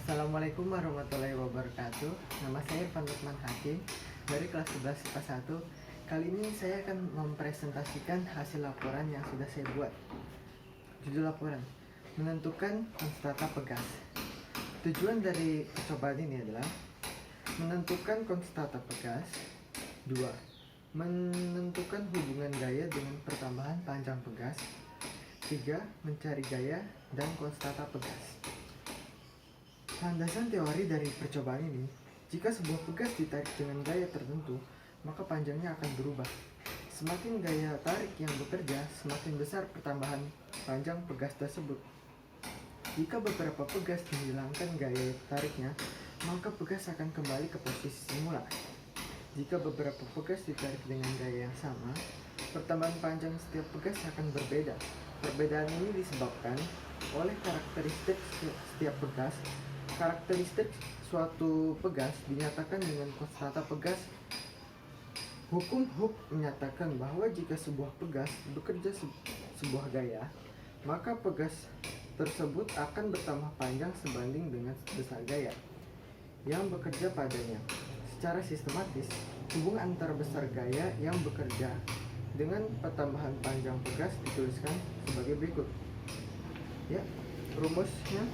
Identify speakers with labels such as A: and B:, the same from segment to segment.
A: Assalamualaikum warahmatullahi wabarakatuh. Nama saya Irfan Lukman Hakim dari kelas 11 IPA 1. Kali ini saya akan mempresentasikan hasil laporan yang sudah saya buat. Judul laporan: menentukan konstanta pegas. Tujuan dari percobaan ini adalah menentukan konstanta pegas. 2. Menentukan hubungan gaya dengan pertambahan panjang pegas. 3. Mencari gaya dan konstanta pegas. Landasan teori dari percobaan ini, jika sebuah pegas ditarik dengan gaya tertentu, maka panjangnya akan berubah. Semakin gaya tarik yang bekerja, semakin besar pertambahan panjang pegas tersebut. Jika beberapa pegas dihilangkan gaya tariknya, maka pegas akan kembali ke posisi semula. Jika beberapa pegas ditarik dengan gaya yang sama, pertambahan panjang setiap pegas akan berbeda. Perbedaan ini disebabkan oleh karakteristik setiap pegas. Karakteristik suatu pegas dinyatakan dengan konstanta pegas. Hukum Hooke menyatakan bahwa jika sebuah pegas bekerja sebuah gaya, maka pegas tersebut akan bertambah panjang sebanding dengan besar gaya yang bekerja padanya. Secara sistematis, hubungan antara besar gaya yang bekerja dengan pertambahan panjang pegas dituliskan sebagai berikut. Ya, rumusnya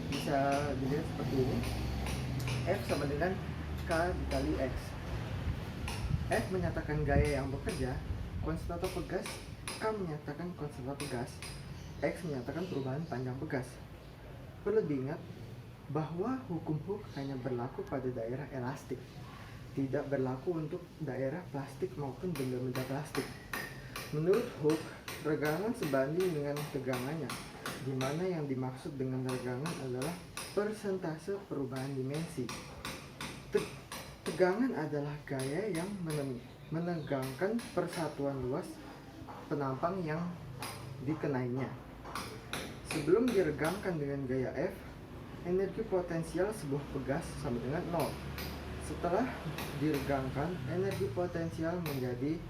A: bisa dilihat seperti ini. F sama dengan K dikali X. F menyatakan gaya yang bekerja, konstanta pegas. K menyatakan konstanta pegas. X menyatakan perubahan panjang pegas. Perlu diingat bahwa hukum Hooke hanya berlaku pada daerah elastik, tidak berlaku untuk daerah plastik maupun benda-benda plastik. Menurut Hooke, regangan sebanding dengan tegangannya, di mana yang dimaksud dengan regangan adalah persentase perubahan dimensi. Tegangan adalah gaya yang menegangkan persatuan luas penampang yang dikenainya. Sebelum diregangkan dengan gaya F, energi potensial sebuah pegas sama dengan 0. Setelah diregangkan, energi potensial menjadi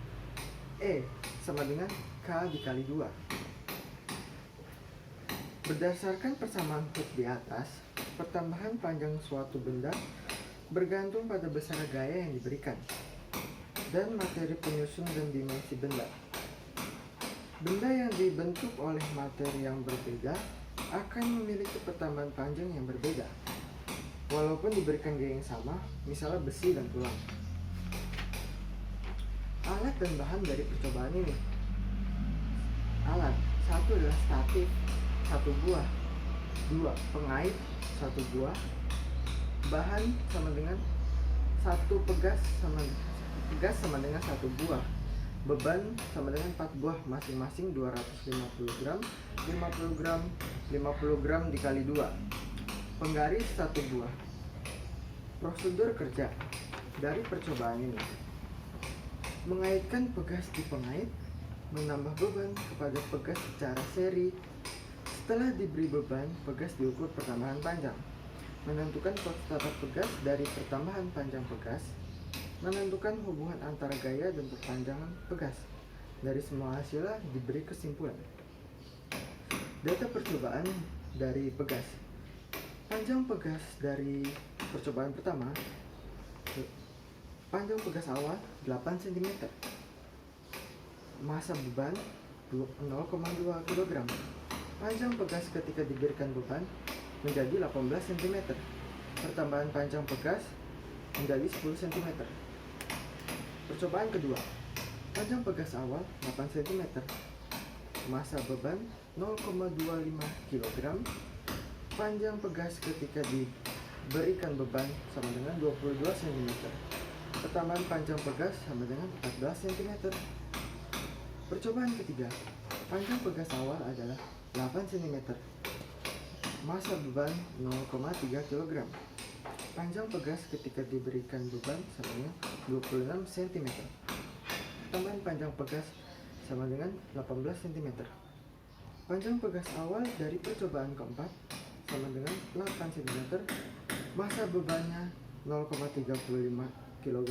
A: E sama dengan K dikali 2. Berdasarkan persamaan Hooke di atas, pertambahan panjang suatu benda bergantung pada besar gaya yang diberikan dan materi penyusun dan dimensi benda. Benda yang dibentuk oleh materi yang berbeda akan memiliki pertambahan panjang yang berbeda, walaupun diberikan gaya yang sama, misalnya besi dan tulang. Alat dan bahan dari percobaan ini. Alat: 1 adalah statif, 1 buah. 2. Pengait, 1 buah. Bahan sama dengan 1 pegas sama dengan 1 buah. Beban sama dengan 4 buah, masing-masing 250 gram, 50 gram, 50 gram dikali 2. Penggaris 1 buah. Prosedur kerja dari percobaan ini: mengaitkan pegas di pengait, menambah beban kepada pegas secara seri. Setelah diberi beban, pegas diukur pertambahan panjang. Menentukan konstanta pegas dari pertambahan panjang pegas. Menentukan hubungan antara gaya dan perpanjangan pegas. Dari semua hasilnya diberi kesimpulan. Data percobaan dari pegas. Panjang pegas dari percobaan pertama. Panjang pegas awal 8 cm. Massa beban 0,2 kg. Panjang pegas ketika diberikan beban menjadi 18 cm. Pertambahan panjang pegas menjadi 10 cm. Percobaan kedua. Panjang pegas awal 8 cm. Massa beban 0,25 kg. Panjang pegas ketika diberikan beban sama dengan 22 cm. Pertambahan panjang pegas sama dengan 14 cm. Percobaan ketiga. Panjang pegas awal adalah 8 cm. Massa beban 0,3 kg. Panjang pegas ketika diberikan beban sama dengan 26 cm. Pertambahan panjang pegas sama dengan 18 cm. Panjang pegas awal dari percobaan keempat sama dengan 8 cm. Massa bebannya 0,35 kg.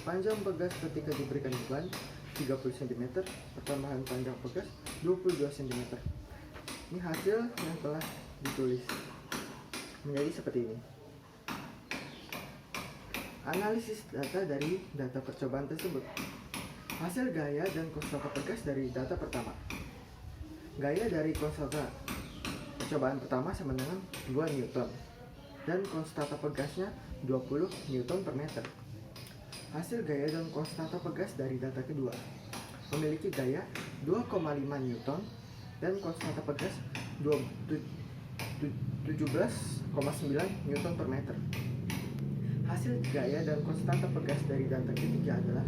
A: Panjang pegas ketika diberikan beban 30 cm. Pertambahan panjang pegas 22 cm. Ini hasil yang telah ditulis. menjadi seperti ini. Analisis data dari data percobaan tersebut. Hasil gaya dan konstanta pegas dari data pertama. Gaya dari konstanta percobaan pertama sama dengan 2 Newton dan konstanta pegasnya 20 Newton per meter. Hasil gaya dan konstanta pegas dari data kedua memiliki gaya 2,5 Newton dan konstanta pegas 17,9 Newton per meter. Hasil gaya dan konstanta pegas dari data ketiga adalah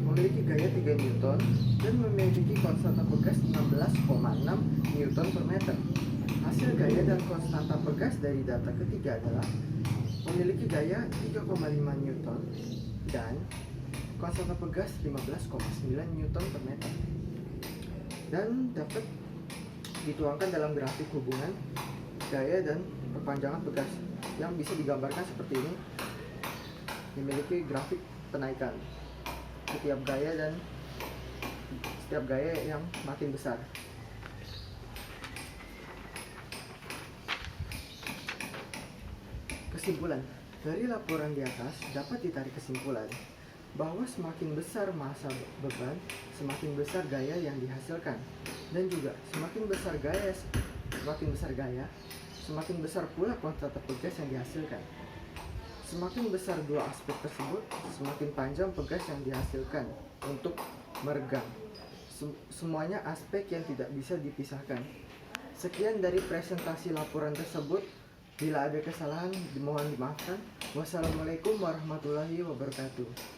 A: memiliki gaya 3 Newton dan memiliki konstanta pegas 16,6 Newton per meter. Hasil gaya dan konstanta pegas dari data ketiga adalah memiliki gaya 3,5 Newton dan konstanta pegas 15,9 Newton per meter. Dan dapat dituangkan dalam grafik hubungan gaya dan perpanjangan pegas yang bisa digambarkan seperti ini. Memiliki grafik penaikan setiap gaya yang makin besar. Kesimpulan dari laporan di atas dapat ditarik kesimpulan bahwa semakin besar massa beban, semakin besar gaya yang dihasilkan, dan juga semakin besar gaya, semakin besar pula konstanta pegas yang dihasilkan. Semakin besar dua aspek tersebut, semakin panjang pegas yang dihasilkan untuk meregang. Semuanya aspek yang tidak bisa dipisahkan. Sekian dari presentasi laporan tersebut. Bila ada kesalahan, dimohon dimaafkan. Wassalamualaikum warahmatullahi wabarakatuh.